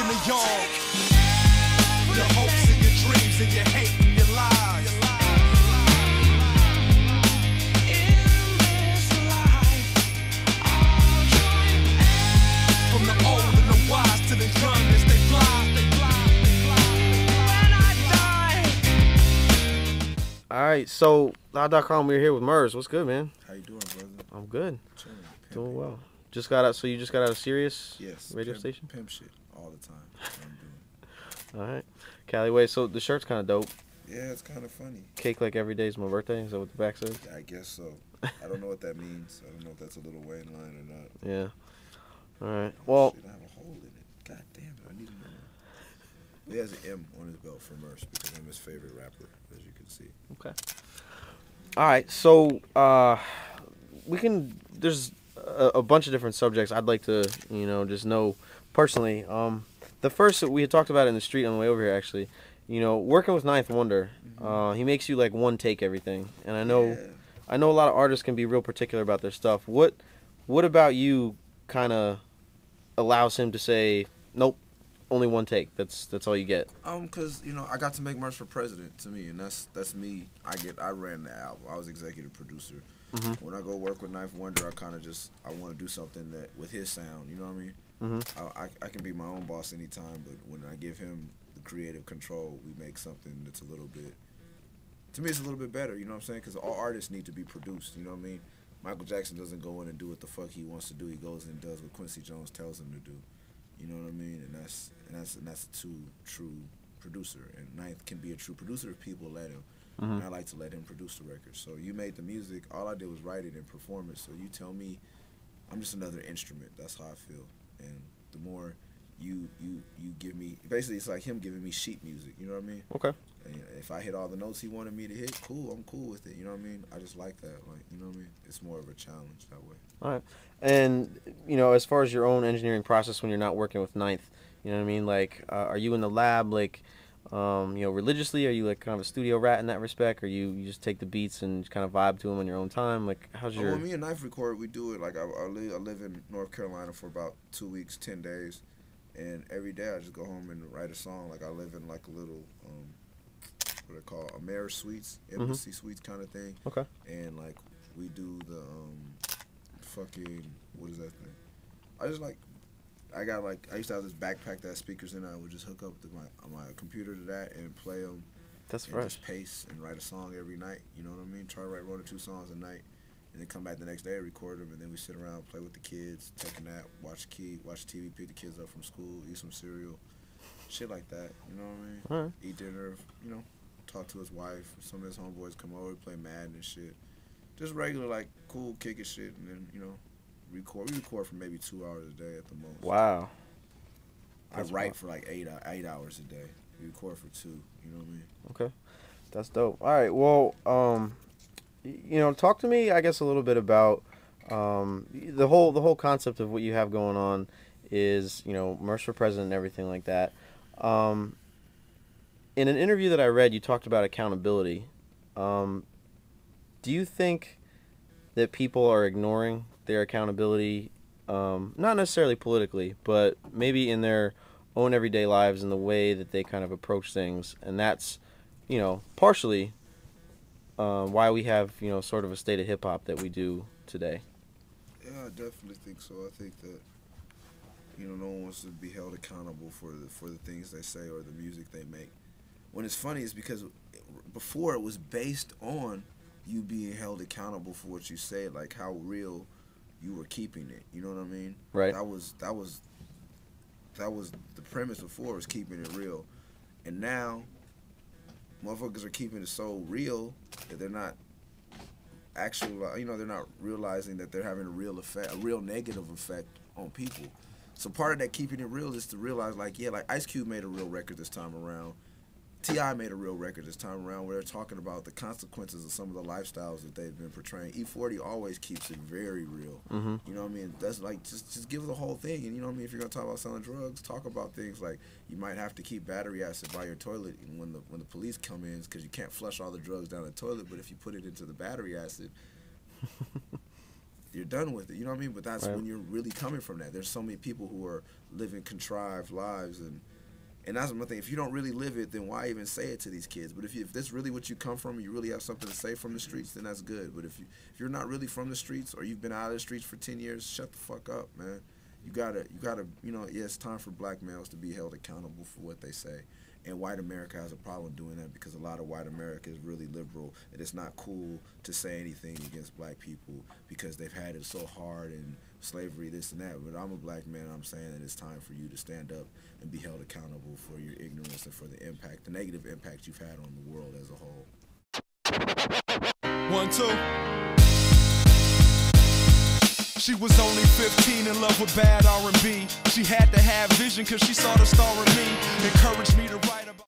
in the yard. Your hopes and your dreams and your hate and your lies. From the old and the wise to the young as they fly. When I die. Alright, so Loud.com, we're here with MURS. What's good, man? How you doing, brother? I'm good. Chilling. Doing well. Just got out, so you just got out of Sirius radio station? Pimp shit all the time. That's what I'm doing. Alright. Cali Way, so the shirt's kind of dope. Yeah, it's kind of funny. Cake like every day is my birthday. Is that what the back says? I guess so. I don't know what that means. I don't know if that's a Lil Wayne line or not. Yeah. Alright. Well, Shit, I have a hole in it. God damn it. I need to know. He has an M on his belt for MURS because I'm his favorite rapper, as you can see. okay. Alright, so there's a bunch of different subjects I'd like to, just know personally. The first that we had talked about in the street on the way over here, actually, working with Ninth Wonder, he makes you like one take everything, and I know a lot of artists can be real particular about their stuff. What about you kind of allows him to say, nope, only one take, that's all you get? Cause I got to make MURS for president to me, and that's me. I ran the album. I was executive producer. When I go work with Ninth Wonder, I want to do something that with his sound. You know what I mean? I can be my own boss anytime, but when I give him the creative control, we make something that's a little bit. To me, it's a little bit better. You know what I'm saying? Because all artists need to be produced. You know what I mean? Michael Jackson doesn't go in and do what the fuck he wants to do. He goes in and does what Quincy Jones tells him to do. You know what I mean? And that's a true producer. And Ninth can be a true producer if people let him. And I like to let him produce the record. So you made the music. All I did was write it and perform it. So you tell me, I'm just another instrument. That's how I feel. And the more you give me, basically it's like him giving me sheet music. You know what I mean? Okay. And if I hit all the notes he wanted me to hit, cool. I'm cool with it. You know what I mean? I just like that. Like, you know what I mean? It's more of a challenge that way. All right. And as far as your own engineering process when you're not working with Ninth, you know what I mean? Like, are you in the lab like? Religiously? Are you like kind of a studio rat in that respect, or you just take the beats and kind of vibe to them on your own time? Like, how's your? When me and Ninth record, we do it like I live in North Carolina for about 2 weeks, 10 days, and every day I just go home and write a song. Like I live in like a little what they call a mayor's suites, embassy suites kind of thing. Okay. And like we do the fucking what is that thing? I used to have this backpack that has speakers in it. I would just hook up to my computer to that and play them. That's and fresh. Just pace and write a song every night. You know what I mean? Try to write 1 or 2 songs a night, and then come back the next day, record them, and then we sit around, play with the kids, take a nap, watch TV, pick the kids up from school, eat some cereal, shit like that. You know what I mean? All right. Eat dinner. Talk to his wife. Some of his homeboys come over, play Madden and shit. Just regular like cool kicking shit, and then record. We record for maybe 2 hours a day at the most. Wow. I write for like 8 hours a day. We record for 2. You know what I mean? Okay, that's dope. All right. Well, talk to me, I guess, a little bit about the whole concept of what you have going on is MURS for president and everything like that. In an interview that I read, you talked about accountability. Do you think that people are ignoring their accountability, not necessarily politically, but maybe in their own everyday lives and the way that they kind of approach things, and that's, partially why we have, sort of a state of hip-hop that we do today? Yeah, I definitely think so. I think that, no one wants to be held accountable for the things they say or the music they make. When it's funny is because before it was based on you being held accountable for what you say, like how real you were keeping it. You know what I mean? Right. That was the premise before, was keeping it real. And now motherfuckers are keeping it so real that they're not actually, they're not realizing that they're having a real effect, a real negative effect on people. So part of that keeping it real is to realize, like Ice Cube made a real record this time around. T.I. made a real record this time around where they're talking about the consequences of some of the lifestyles that they've been portraying. E40 always keeps it very real. You know what I mean? That's like, just give the whole thing. And you know what I mean? If you're going to talk about selling drugs, talk about things like you might have to keep battery acid by your toilet when the police come in, because you can't flush all the drugs down the toilet, but if you put it into the battery acid, you're done with it. You know what I mean? But that's Right. when you're really coming from that. There's so many people who are living contrived lives, and that's one thing. If you don't really live it, then why even say it to these kids? But if that's really what you come from, and you really have something to say from the streets, then that's good. But if you're not really from the streets, or you've been out of the streets for 10 years, shut the fuck up, man. You gotta, you know, yeah, it's time for black males to be held accountable for what they say. And white America has a problem doing that, because a lot of white America is really liberal, and it's not cool to say anything against black people because they've had it so hard and slavery, this and that. But I'm a black man, I'm saying that it's time for you to stand up and be held accountable for your ignorance and for the impact, the negative impact you've had on the world as a whole. 1, 2. She was only 15, in love with bad R&B. She had to have vision, cause she saw the star in me. Encouraged me to write about